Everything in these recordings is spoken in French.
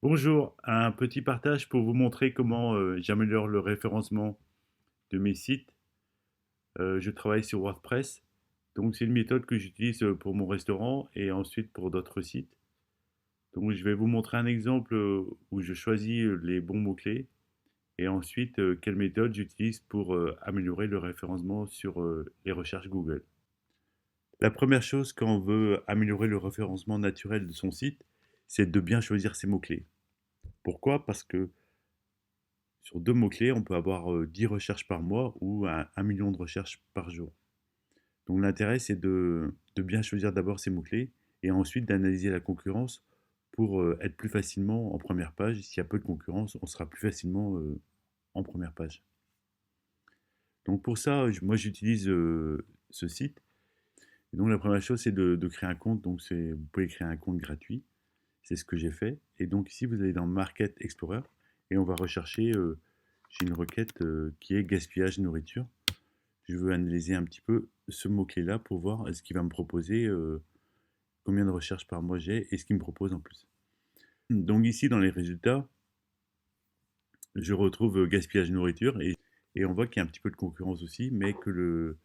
Bonjour, un petit partage pour vous montrer comment j'améliore le référencement de mes sites. Je travaille sur WordPress, donc c'est une méthode que j'utilise pour mon restaurant et ensuite pour d'autres sites. Donc je vais vous montrer un exemple où je choisis les bons mots-clés et ensuite quelle méthode j'utilise pour améliorer le référencement sur les recherches Google. La première chose quand on veut améliorer le référencement naturel de son site, c'est de bien choisir ses mots-clés. Pourquoi? Parce que sur deux mots-clés, on peut avoir 10 recherches par mois ou 1 million de recherches par jour. Donc l'intérêt, c'est de bien choisir d'abord ces mots-clés et ensuite d'analyser la concurrence pour être plus facilement en première page. S'il y a peu de concurrence, on sera plus facilement en première page. Donc pour ça, moi j'utilise ce site. Et donc la première chose, c'est de créer un compte. Donc vous pouvez créer un compte gratuit. C'est ce que j'ai fait. Et donc ici, vous allez dans Market Explorer et on va rechercher. J'ai une requête qui est gaspillage nourriture. Je veux analyser un petit peu ce mot-clé-là pour voir ce qu'il va me proposer, combien de recherches par mois j'ai et ce qu'il me propose en plus. Donc ici, dans les résultats, je retrouve gaspillage nourriture et on voit qu'il y a un petit peu de concurrence aussi, mais que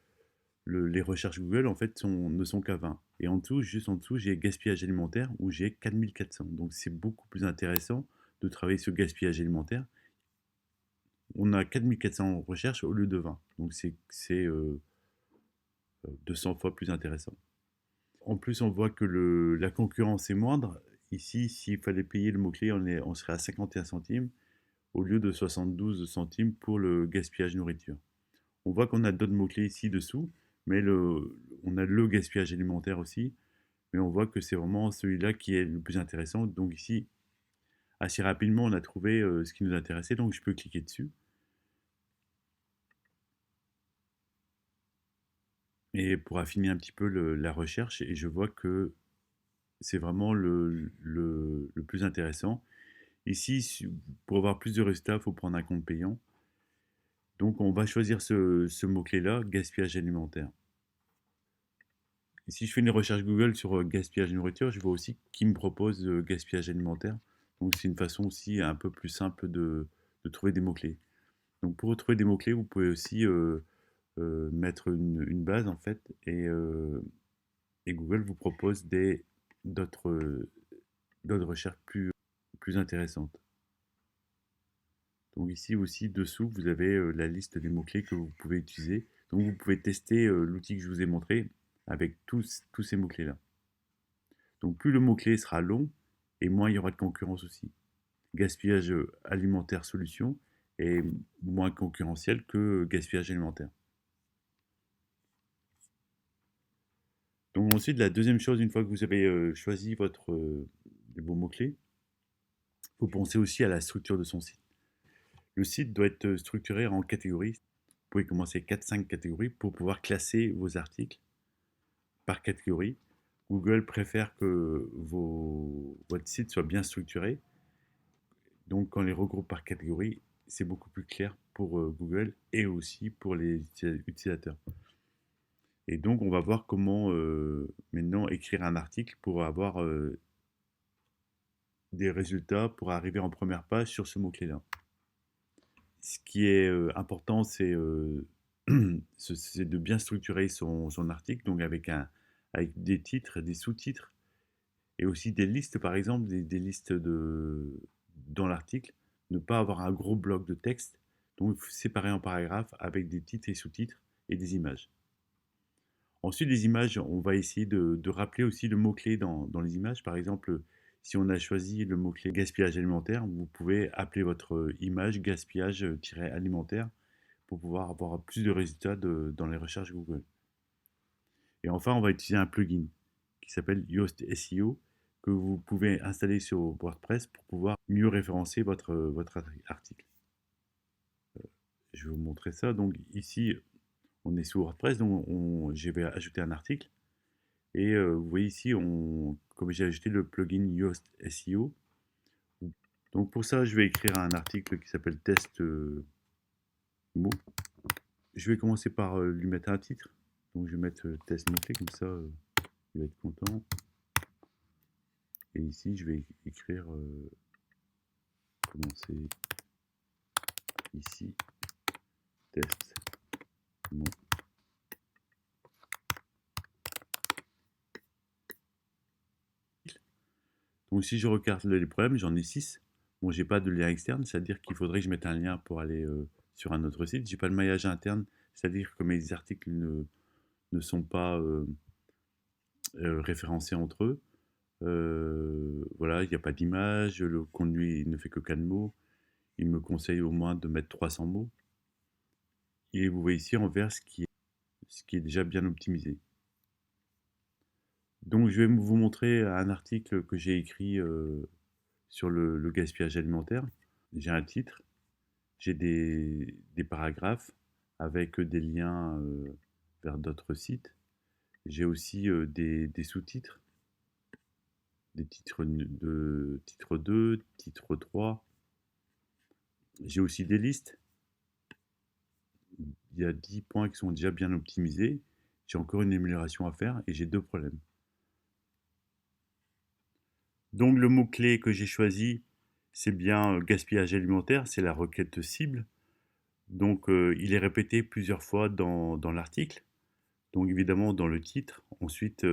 les recherches Google en fait ne sont qu'à 20. Et en dessous, juste en dessous, j'ai gaspillage alimentaire où j'ai 4400. Donc c'est beaucoup plus intéressant de travailler sur gaspillage alimentaire. On a 4400 recherches au lieu de 20. Donc c'est 200 fois plus intéressant. En plus, on voit que la concurrence est moindre. Ici, s'il fallait payer le mot-clé, on serait à 51 centimes au lieu de 72 centimes pour le gaspillage nourriture. On voit qu'on a d'autres mots-clés ici dessous, mais on a le gaspillage alimentaire aussi, mais on voit que c'est vraiment celui-là qui est le plus intéressant. Donc ici, assez rapidement, on a trouvé ce qui nous intéressait, donc je peux cliquer dessus. Et pour affiner un petit peu la recherche, et je vois que c'est vraiment le plus intéressant. Ici, pour avoir plus de résultats, il faut prendre un compte payant. Donc on va choisir ce mot-clé-là, gaspillage alimentaire. Et si je fais une recherche Google sur gaspillage nourriture, je vois aussi qui me propose gaspillage alimentaire. Donc c'est une façon aussi un peu plus simple de trouver des mots-clés. Donc pour retrouver des mots-clés, vous pouvez aussi mettre une base en fait et Google vous propose d'autres d'autres recherches plus intéressantes. Donc ici aussi dessous, vous avez la liste des mots-clés que vous pouvez utiliser. Donc vous pouvez tester l'outil que je vous ai montré avec tous ces mots-clés-là. Donc plus le mot-clé sera long et moins il y aura de concurrence aussi. Gaspillage alimentaire solution est moins concurrentiel que gaspillage alimentaire. Donc ensuite, la deuxième chose, une fois que vous avez choisi les bons mots-clés, il faut penser aussi à la structure de son site. Le site doit être structuré en catégories. Vous pouvez commencer 4-5 catégories pour pouvoir classer vos articles par catégorie. Google préfère que votre site soit bien structuré. Donc, quand on les regroupe par catégorie, c'est beaucoup plus clair pour Google et aussi pour les utilisateurs. Et donc, on va voir comment maintenant écrire un article pour avoir des résultats pour arriver en première page sur ce mot-clé-là. Ce qui est important, c'est de bien structurer son article, donc avec des titres, des sous-titres, et aussi des listes, par exemple, des listes dans l'article. Ne pas avoir un gros bloc de texte, donc il faut séparer en paragraphes avec des titres et sous-titres et des images. Ensuite, les images, on va essayer de rappeler aussi le mot-clé dans les images. Par exemple, si on a choisi le mot-clé gaspillage alimentaire, vous pouvez appeler votre image gaspillage-alimentaire pour pouvoir avoir plus de résultats dans les recherches Google. Et enfin, on va utiliser un plugin qui s'appelle Yoast SEO que vous pouvez installer sur WordPress pour pouvoir mieux référencer votre article. Je vais vous montrer ça. Donc ici, on est sur WordPress, donc je vais ajouter un article. Et vous voyez ici, comme j'ai ajouté le plugin Yoast SEO. Donc pour ça, je vais écrire un article qui s'appelle test mot. Je vais commencer par lui mettre un titre. Donc je vais mettre test mot-clé, comme ça il va être content. Et ici, je vais écrire commencer ici, test, non. Donc si je regarde les problèmes, j'en ai 6. Bon, j'ai pas de lien externe, c'est-à-dire qu'il faudrait que je mette un lien pour aller sur un autre site. J'ai pas de maillage interne, c'est-à-dire que mes articles ne sont pas référencés entre eux. Voilà, il n'y a pas d'image, le contenu il ne fait que 4 mots. Il me conseille au moins de mettre 300 mots. Et vous voyez ici en vert ce qui est déjà bien optimisé. Donc je vais vous montrer un article que j'ai écrit sur le gaspillage alimentaire. J'ai un titre, j'ai des paragraphes avec des liens vers d'autres sites. J'ai aussi des sous-titres, des titres de titre 2, titre 3. J'ai aussi des listes. Il y a 10 points qui sont déjà bien optimisés. J'ai encore une amélioration à faire et j'ai deux problèmes. Donc le mot-clé que j'ai choisi, c'est bien gaspillage alimentaire, c'est la requête cible. Donc il est répété plusieurs fois dans l'article. Donc évidemment dans le titre, ensuite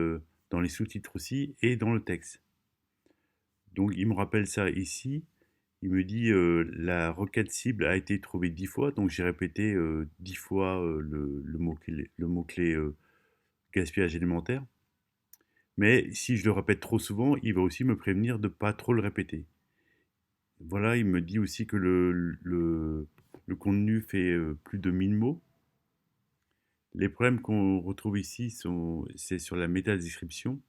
dans les sous-titres aussi et dans le texte. Donc il me rappelle ça ici. Il me dit la requête cible a été trouvée 10 fois. Donc j'ai répété 10 fois le mot-clé gaspillage alimentaire. Mais si je le répète trop souvent, il va aussi me prévenir de ne pas trop le répéter. Voilà, il me dit aussi que le contenu fait plus de 1000 mots. Les problèmes qu'on retrouve ici, c'est sur la métadescription.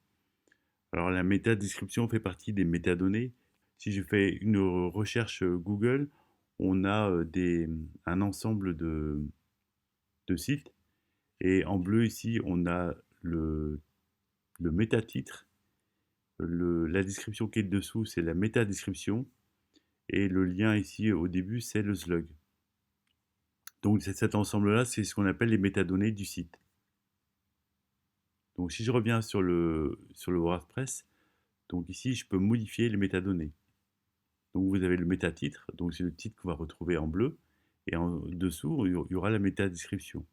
Alors la métadescription fait partie des métadonnées. Si je fais une recherche Google, on a un ensemble de sites. Et en bleu ici, on a le métatitre. La description qui est dessous, c'est la métadescription. Et le lien ici au début, c'est le slug. Donc cet ensemble-là, c'est ce qu'on appelle les métadonnées du site. Donc si je reviens sur le WordPress, donc ici je peux modifier les métadonnées. Donc vous avez le métatitre, donc c'est le titre qu'on va retrouver en bleu, et en dessous il y aura la métadescription,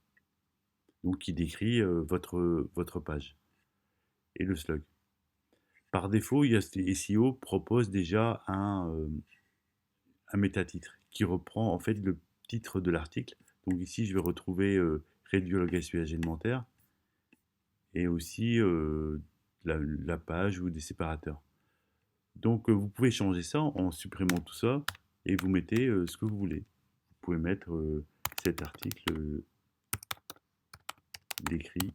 donc qui décrit votre page, et le slug. Par défaut, SEO propose déjà un métatitre qui reprend en fait le titre de l'article. Donc ici je vais retrouver réduire le gaspillage alimentaire, et aussi la page ou des séparateurs. Donc vous pouvez changer ça en supprimant tout ça et vous mettez ce que vous voulez. Vous pouvez mettre cet article décrit.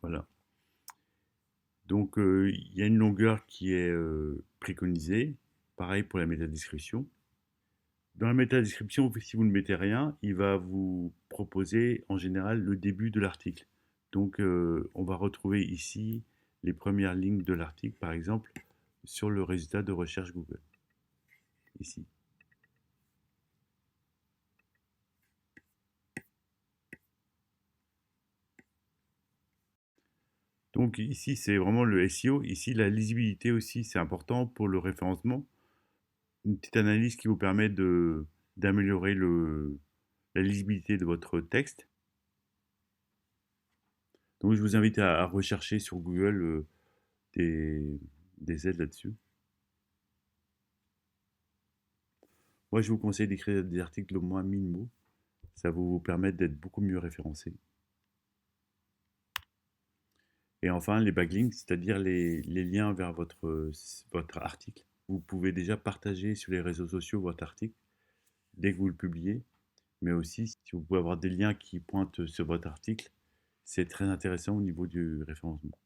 Voilà. Donc il y a une longueur qui est préconisée. Pareil pour la métadescription. Dans la métadescription, si vous ne mettez rien, il va vous proposer en général le début de l'article. Donc on va retrouver ici les premières lignes de l'article, par exemple, sur le résultat de recherche Google. Ici. Donc ici, c'est vraiment le SEO. Ici, la lisibilité aussi, c'est important pour le référencement. Une petite analyse qui vous permet d'améliorer la lisibilité de votre texte. Donc je vous invite à rechercher sur Google des, des aides là-dessus. Moi, je vous conseille d'écrire des articles d'au moins 1000 mots. Ça va vous permettre d'être beaucoup mieux référencé. Et enfin, les backlinks, c'est-à-dire les liens vers votre article. Vous pouvez déjà partager sur les réseaux sociaux votre article dès que vous le publiez. Mais aussi, si vous pouvez avoir des liens qui pointent sur votre article, c'est très intéressant au niveau du référencement.